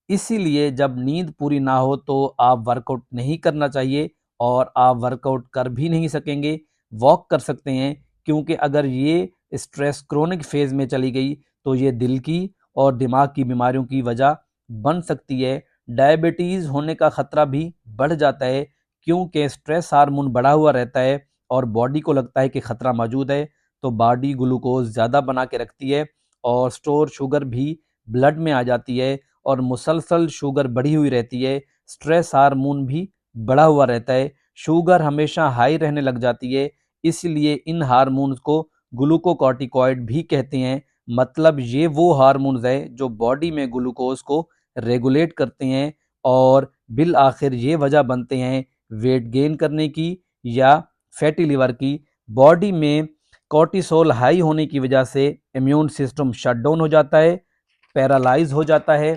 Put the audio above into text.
اسی لیے جب نیند پوری نہ ہو تو آپ ورک آؤٹ نہیں کرنا چاہیے، اور آپ ورک آؤٹ کر بھی نہیں سکیں گے۔ واک کر سکتے ہیں، کیونکہ اگر یہ اسٹریس کرونک فیز میں چلی گئی تو یہ دل کی اور دماغ کی بیماریوں کی وجہ بن سکتی ہے۔ ڈائبٹیز ہونے کا خطرہ بھی بڑھ جاتا ہے، کیونکہ اسٹریس ہارمون بڑھا ہوا رہتا ہے اور باڈی کو لگتا ہے کہ خطرہ موجود ہے، تو باڈی گلوکوز زیادہ بنا کے رکھتی ہے اور اسٹور شوگر بھی بلڈ میں آ جاتی ہے، اور مسلسل شوگر بڑھی ہوئی رہتی ہے، اسٹریس ہارمون بھی بڑھا ہوا رہتا ہے، شوگر ہمیشہ ہائی رہنے لگ جاتی ہے۔ اس لیے ان ہارمونز کو گلوکوکارٹیکوائڈ بھی کہتے ہیں۔ مطلب یہ وہ ہارمونز ہیں جو باڈی میں گلوکوز کو ریگولیٹ کرتے ہیں، اور بالآخر یہ وجہ بنتے ہیں ویٹ گین کرنے کی یا فیٹی لیور کی۔ باڈی میں کورٹیسول ہائی ہونے کی وجہ سے امیون سسٹم شٹ ڈاؤن ہو جاتا ہے، پیرالائز ہو جاتا ہے،